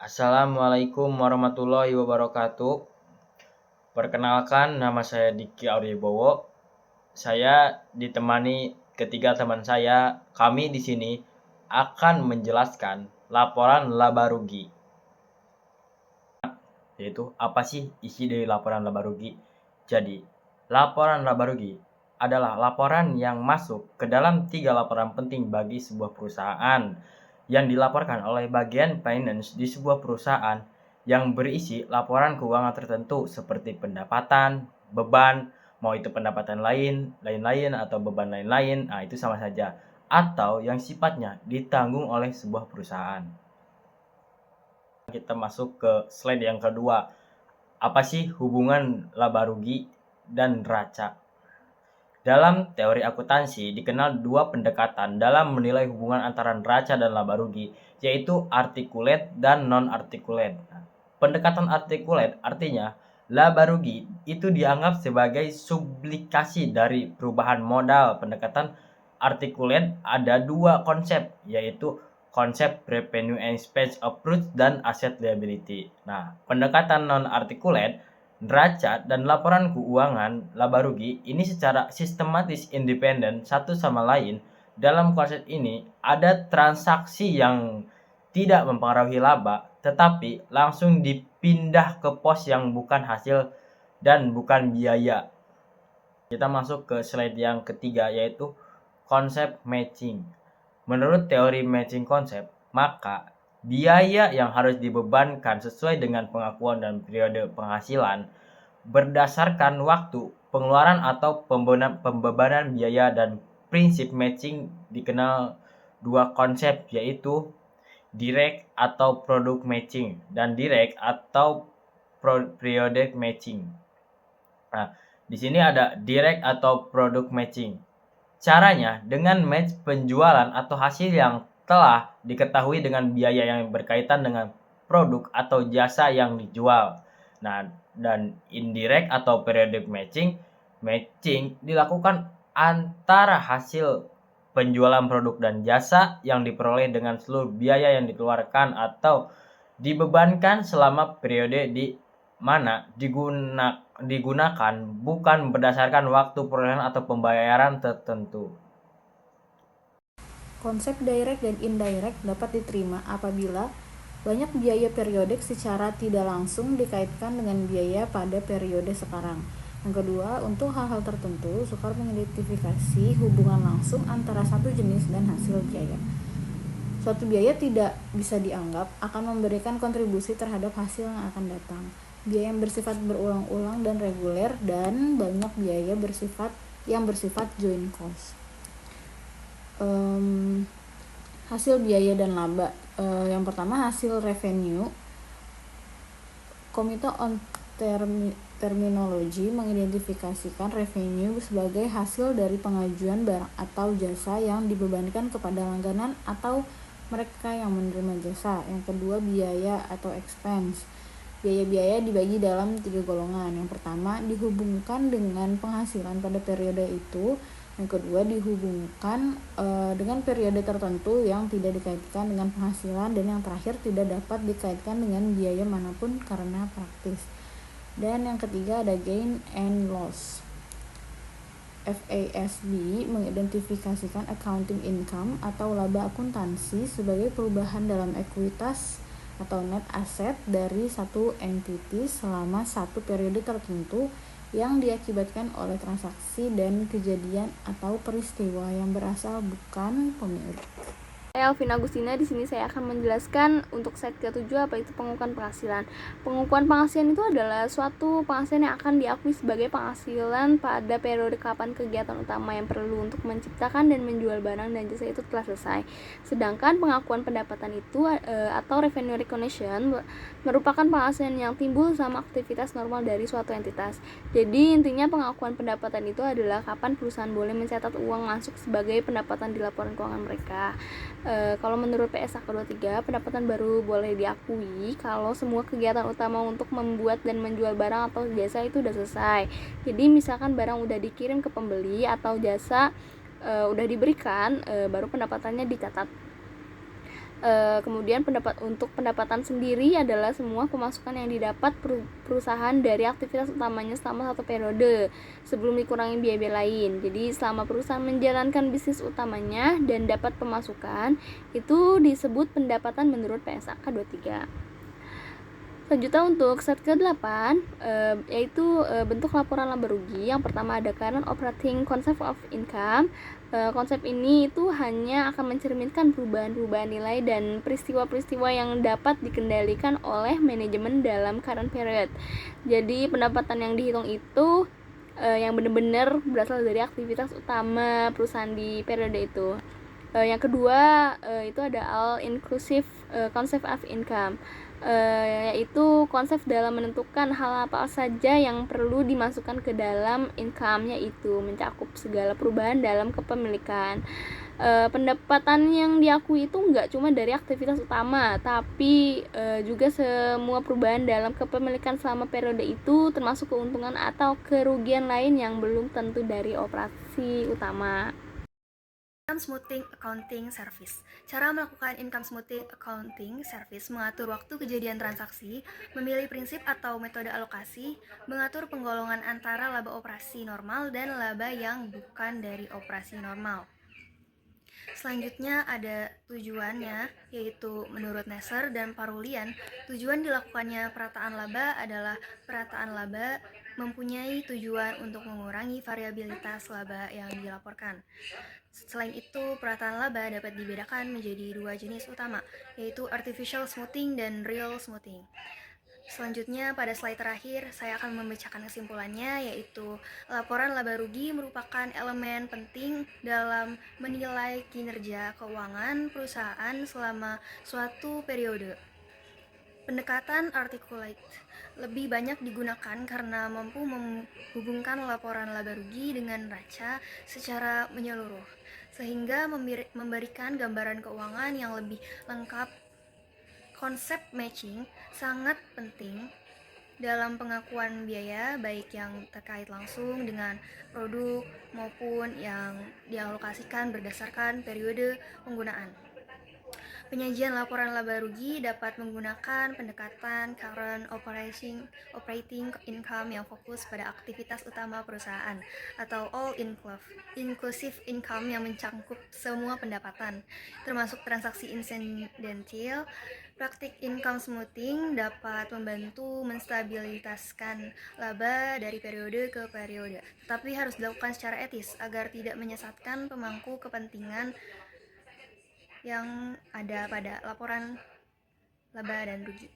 Assalamualaikum warahmatullahi wabarakatuh. Perkenalkan, nama saya Diki Audibowo. Saya ditemani ketiga teman saya. Kami di sini akan menjelaskan laporan laba rugi. Yaitu apa sih isi dari laporan laba rugi? Jadi, laporan laba rugi adalah laporan yang masuk ke dalam 3 laporan penting bagi sebuah perusahaan yang dilaporkan oleh bagian finance di sebuah perusahaan yang berisi laporan keuangan tertentu seperti pendapatan, beban, mau itu pendapatan lain-lain atau beban lain-lain, itu sama saja, atau yang sifatnya ditanggung oleh sebuah perusahaan. Kita masuk ke slide yang kedua. Apa sih hubungan laba rugi dan neraca? Dalam teori akuntansi dikenal dua pendekatan dalam menilai hubungan antara neraca dan laba rugi, yaitu articulate dan non-articulate. Pendekatan articulate artinya laba rugi itu dianggap sebagai sublikasi dari perubahan modal. Pendekatan articulate ada dua konsep, yaitu konsep revenue and expense approach dan asset liability. Nah, pendekatan non-articulate, neraca dan laporan keuangan laba rugi ini secara sistematis independen satu sama lain. Dalam konsep ini ada transaksi yang tidak mempengaruhi laba, tetapi langsung dipindah ke pos yang bukan hasil dan bukan biaya. Kita masuk ke slide yang ketiga, yaitu konsep matching. Menurut teori matching konsep, maka biaya yang harus dibebankan sesuai dengan pengakuan dan periode penghasilan berdasarkan waktu pengeluaran atau pembebanan biaya, dan prinsip matching dikenal dua konsep, yaitu direct atau product matching dan direct atau periodic matching. Nah, di sini ada direct atau product matching. Caranya dengan match penjualan atau hasil yang telah diketahui dengan biaya yang berkaitan dengan produk atau jasa yang dijual. Nah, dan indirect atau periodic matching dilakukan antara hasil penjualan produk dan jasa yang diperoleh dengan seluruh biaya yang dikeluarkan atau dibebankan selama periode di mana digunakan bukan berdasarkan waktu perolehan atau pembayaran tertentu. Konsep direct dan indirect dapat diterima apabila banyak biaya periodik secara tidak langsung dikaitkan dengan biaya pada periode sekarang. Yang kedua, untuk hal-hal tertentu, sukar mengidentifikasi hubungan langsung antara satu jenis dan hasil biaya. Suatu biaya tidak bisa dianggap akan memberikan kontribusi terhadap hasil yang akan datang. Biaya yang bersifat berulang-ulang dan reguler, dan banyak biaya yang bersifat joint cost. Hasil biaya dan laba. Yang pertama, hasil revenue. Komite on Terminologi mengidentifikasikan revenue sebagai hasil dari pengajuan barang atau jasa yang dibebankan kepada langganan atau mereka yang menerima jasa. Yang kedua, biaya atau expense. Biaya-biaya dibagi dalam 3 golongan. Yang pertama, dihubungkan dengan penghasilan pada periode itu. Yang kedua, dihubungkan dengan periode tertentu yang tidak dikaitkan dengan penghasilan. Dan yang terakhir, tidak dapat dikaitkan dengan biaya manapun karena praktis. Dan yang ketiga ada gain and loss. FASB mengidentifikasikan accounting income atau laba akuntansi sebagai perubahan dalam ekuitas atau net asset dari satu entity selama satu periode tertentu yang diakibatkan oleh transaksi dan kejadian atau peristiwa yang berasal bukan pemilik. Saya Alvin Agustina. Di sini saya akan menjelaskan untuk slide ke-7 apa itu pengukuhan penghasilan. Pengukuhan penghasilan itu adalah suatu penghasilan yang akan diakui sebagai penghasilan pada periode kapan kegiatan utama yang perlu untuk menciptakan dan menjual barang dan jasa itu telah selesai. Sedangkan pengakuan pendapatan itu atau revenue recognition merupakan penghasilan yang timbul sama aktivitas normal dari suatu entitas. Jadi intinya pengakuan pendapatan itu adalah kapan perusahaan boleh mencatat uang masuk sebagai pendapatan di laporan keuangan mereka. Kalau menurut PSAK 23, pendapatan baru boleh diakui kalau semua kegiatan utama untuk membuat dan menjual barang atau jasa itu udah selesai. Jadi misalkan barang udah dikirim ke pembeli atau jasa udah diberikan, baru pendapatannya dicatat. Kemudian untuk pendapatan sendiri adalah semua pemasukan yang didapat perusahaan dari aktivitas utamanya selama satu periode sebelum dikurangi biaya lain. Jadi selama perusahaan menjalankan bisnis utamanya dan dapat pemasukan, itu disebut pendapatan menurut PSAK 23. Selanjutnya untuk set ke-8 yaitu bentuk laporan laba rugi. Yang pertama ada current operating concept of income. Konsep ini itu hanya akan mencerminkan perubahan-perubahan nilai dan peristiwa-peristiwa yang dapat dikendalikan oleh manajemen dalam current period. Jadi pendapatan yang dihitung itu yang benar-benar berasal dari aktivitas utama perusahaan di periode itu. Yang kedua itu ada all inclusive concept of income, yaitu konsep dalam menentukan hal apa saja yang perlu dimasukkan ke dalam income, yaitu mencakup segala perubahan dalam kepemilikan. Pendapatan yang diakui itu nggak cuma dari aktivitas utama, tapi juga semua perubahan dalam kepemilikan selama periode itu, termasuk keuntungan atau kerugian lain yang belum tentu dari operasi utama. Income Smoothing Accounting Service. Cara melakukan Income Smoothing Accounting Service mengatur waktu kejadian transaksi, memilih prinsip atau metode alokasi, mengatur penggolongan antara laba operasi normal dan laba yang bukan dari operasi normal. Selanjutnya ada tujuannya, yaitu menurut Nesser dan Parulian, tujuan dilakukannya perataan laba adalah perataan laba mempunyai tujuan untuk mengurangi variabilitas laba yang dilaporkan. Selain itu, perataan laba dapat dibedakan menjadi dua jenis utama, yaitu artificial smoothing dan real smoothing. Selanjutnya, pada slide terakhir, saya akan membacakan kesimpulannya, yaitu laporan laba rugi merupakan elemen penting dalam menilai kinerja keuangan perusahaan selama suatu periode. Pendekatan articulate lebih banyak digunakan karena mampu menghubungkan laporan laba rugi dengan neraca secara menyeluruh, sehingga memberikan gambaran keuangan yang lebih lengkap. Konsep matching sangat penting dalam pengakuan biaya, baik yang terkait langsung dengan produk maupun yang dialokasikan berdasarkan periode penggunaan. Penyajian laporan laba rugi dapat menggunakan pendekatan current operating income yang fokus pada aktivitas utama perusahaan, atau all inclusive income yang mencangkup semua pendapatan, termasuk transaksi insidental. Praktik income smoothing dapat membantu menstabilitaskan laba dari periode ke periode, tetapi harus dilakukan secara etis agar tidak menyesatkan pemangku kepentingan yang ada pada laporan laba dan rugi.